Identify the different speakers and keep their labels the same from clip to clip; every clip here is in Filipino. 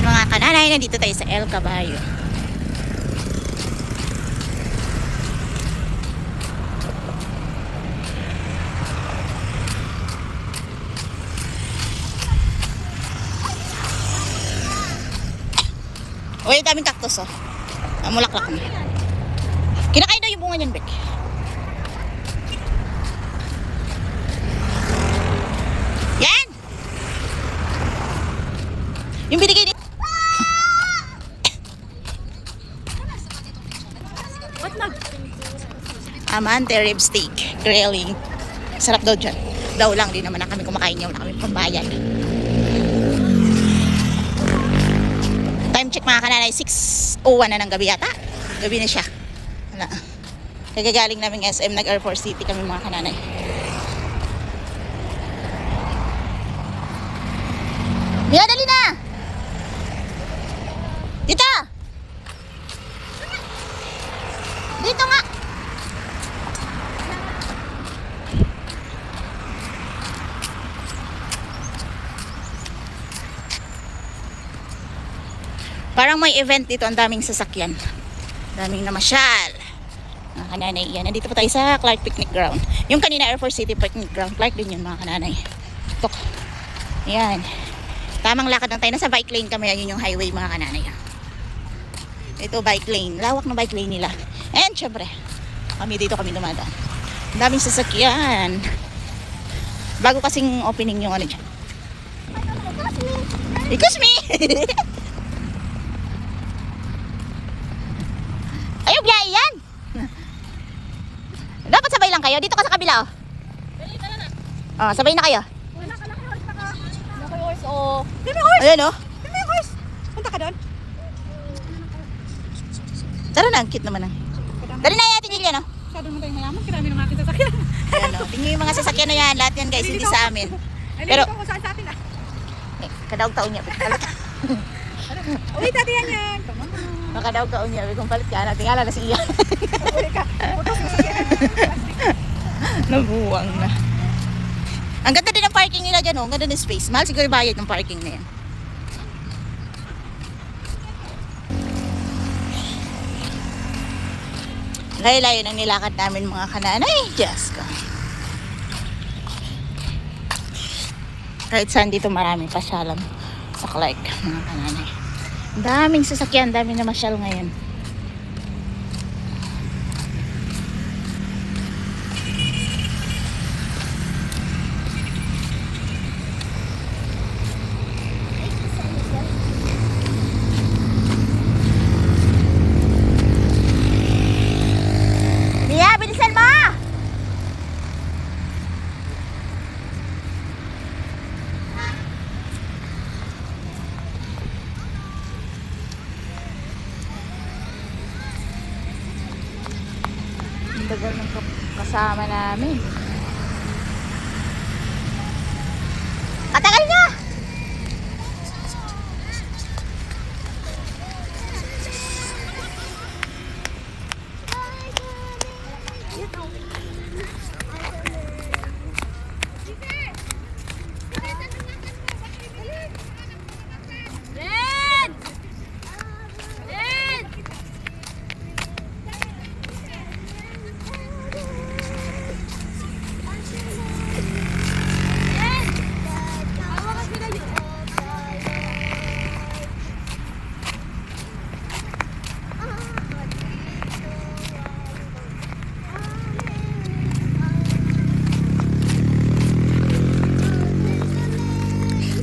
Speaker 1: Ayan mga kananay, nandito tayo sa El Caballo. Uy, daming cactus oh. Mulaklak na. Kinakain daw yung bunga niyan, Beck. Yan! Yung binigay ni... What na? Amante rib steak. Grilling. Sarap daw dyan. Daw lang, din naman na kami kumakain niya. Wala kami pambayan. Time check mga kananay, 6:01 na ng gabi yata. Gabi na siya. Wala. Kagagaling namin SM, nag-Air Force City kami mga kananay. Mia, dali na! Dito! Dito nga! Parang may event dito, ang daming sasakyan. Daming namasyal. Mga kananay, yan. Nandito pa tayo sa Clark Picnic Ground. Yung kanina Air Force City Picnic Ground, Clark din yun mga kananay. Tok. Yan. Tamang lakad lang tayo. Nasa bike lane kami. Yun yung highway mga kananay. Ito bike lane. Lawak ng bike lane nila. And syempre, kami dito kami dumadaan. Ang daming sasakyan. Bago kasing opening yung ano dyan. Excuse me! Ayaw biyahe yan! Dapat sabay lang kayo. Dito ka sa kabila oh. Sabay na kayo. Ayan oh.
Speaker 2: Punta ka doon?
Speaker 1: Tara na, ang cute naman ah. Dali na yatin nila no?
Speaker 2: Masyado mo tayong mayaman. Karami ng mga aking sasakyan.
Speaker 1: Ayan oh. Tingnan yung mga sasakyan na yan. Lahat yan guys, hindi sa amin. Pero,
Speaker 2: kung saan sa atin ah.
Speaker 1: kadaog taon niya.
Speaker 2: Uy, dati yan yan.
Speaker 1: Makadaog taon niya. Kung palit ka, natin ala na si Ian.
Speaker 2: Uy ka. Putos mo sasakyan.
Speaker 1: Nabuwang na. Ang ganda din ng parking nila dyan oh. Ang ganda ng space. Mahal siguro bayad ng parking na yan. Layo-layo ng nilakad namin mga kananay. Diyos ko. Kahit saan dito maraming pasyalan sa Clark mga kananay. Daming sasakyan, daming na masyal ngayon. Mia, bilisan mo! Ang tagal ng kasama namin. Katagal niya!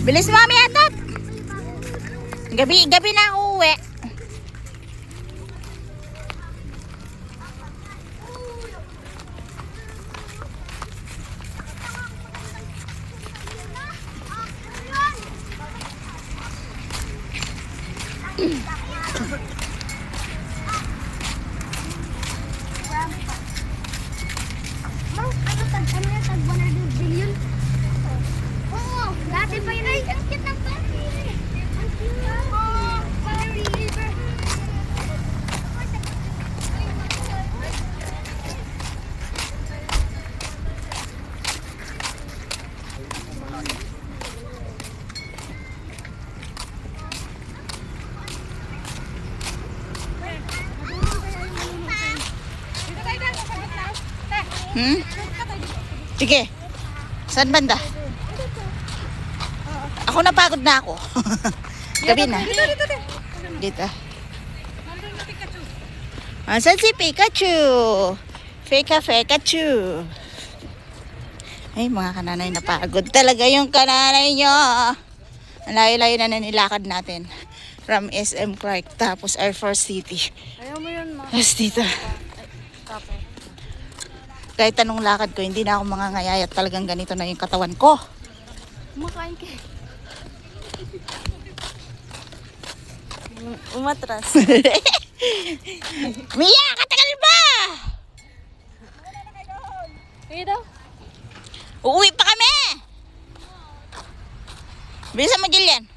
Speaker 1: Bilis mami atat. Gabi na ako uwi.
Speaker 3: Tag 100 billion? Oo, dati pa yun ay ang cute ng Paris. Ang cute. Paris River.
Speaker 1: Hmm? Sige. Saan banda? Ako napagod na ako. Gabi na.
Speaker 2: Dito, dito, dito.
Speaker 1: Dito.
Speaker 2: Nandun na Pikachu.
Speaker 1: Asan si Pikachu? Pikachu. Ay, mga kananay, napagod talaga yung kananay nyo. Ang layo-layo na nilakad natin. From SM Clark, tapos Air Force City.
Speaker 3: Ayaw mo yun, ma.
Speaker 1: Tapos dito.
Speaker 3: Kape.
Speaker 1: Kahit anong lakad ko, hindi na ako mangangayayat. Talagang ganito na yung katawan ko.
Speaker 3: Kumakain ka. Umatras.
Speaker 1: Mia, katagal ba?
Speaker 3: Sige daw.
Speaker 1: Uuwi pa kami! Bilisan mo, Jillian.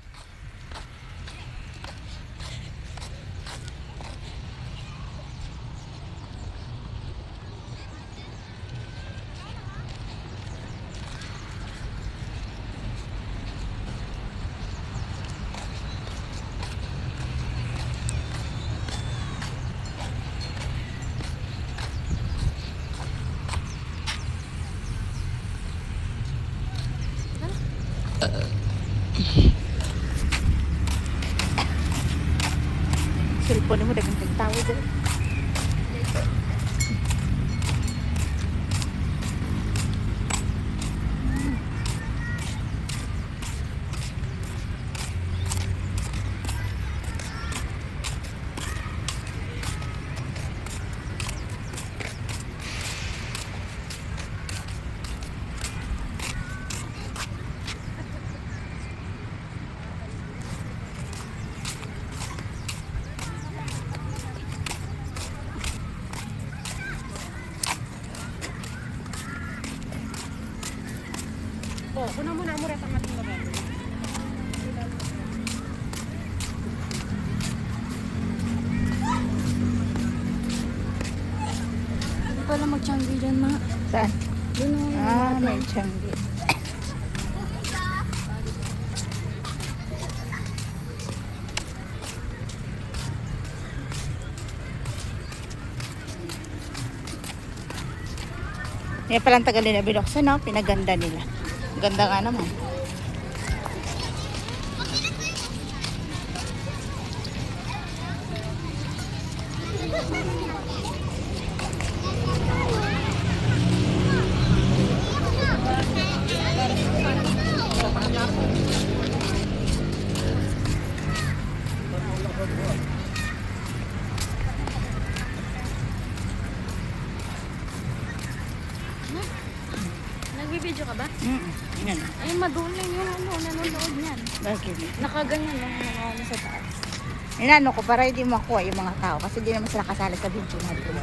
Speaker 1: Cellphone mo, dagang tagtawid.
Speaker 2: Oh, kunan mo na mo rin ang ating babae.
Speaker 3: Hindi pala mag-changi dyan, ma.
Speaker 1: Saan?
Speaker 3: Doon o.
Speaker 1: May tiyanggi. Yan palang tagal nila binuksan, no? Pinaganda nila. Ganda nga naman.
Speaker 3: Nagbibideo ka ba?
Speaker 1: Yan.
Speaker 3: Ay, maduling yung nanonood niyan.
Speaker 1: Bakit?
Speaker 3: Nakaganyan lang nanonood sa taas.
Speaker 1: Inano ko para hindi makuha yung mga tao kasi di naman sila kasali sa video natin.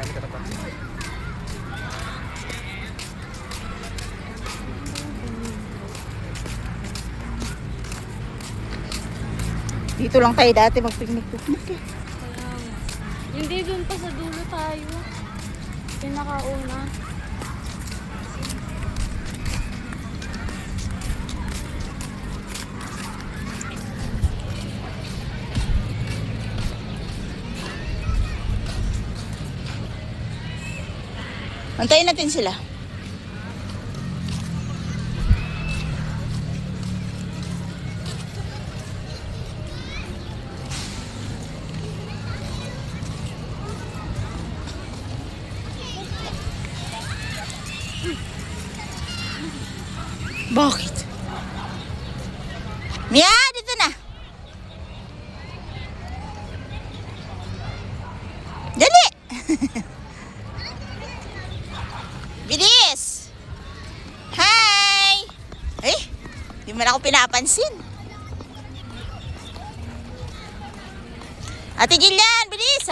Speaker 1: Dito lang tayo dati mag-picnic-picnic eh.
Speaker 3: Hindi dun pa sa dulo tayo. Pinakauna.
Speaker 1: Antayin natin sila. Bakit? Mia, dito na. Dali. Bilis. Hi. Eh, di man ako pinapansin. Ate Jillian, bilis.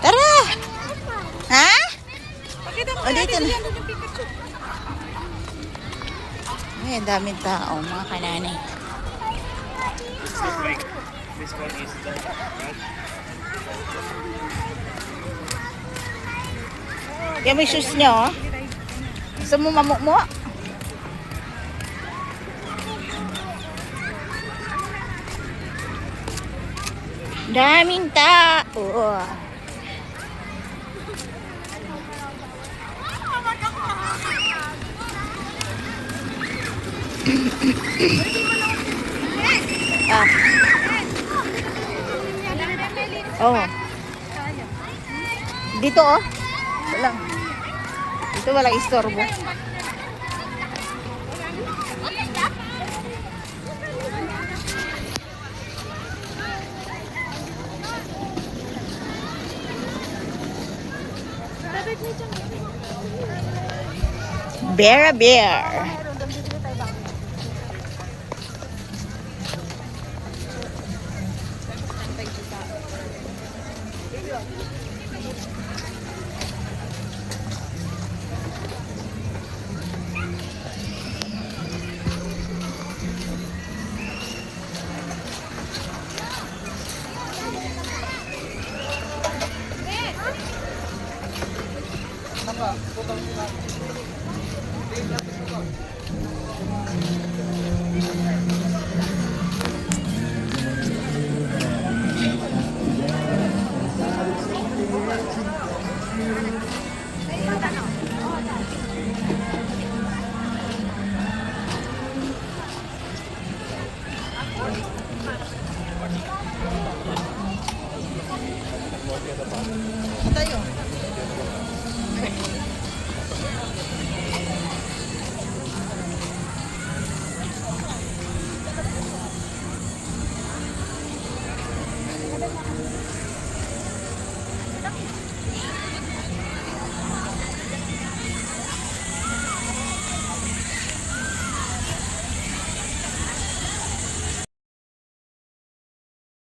Speaker 1: Tara. Ha?
Speaker 2: Pakita mo
Speaker 1: O, dito na.
Speaker 2: yan, yung Pikachu.
Speaker 1: Ay, ang daming tao, mga kananay.
Speaker 4: This one is the right.
Speaker 1: Yan may shoes niya, oh. Gusto mo mo? Daming tao. Ah. Oh. Dito, oh. Walang. Dito walang istorbo. Bear bear.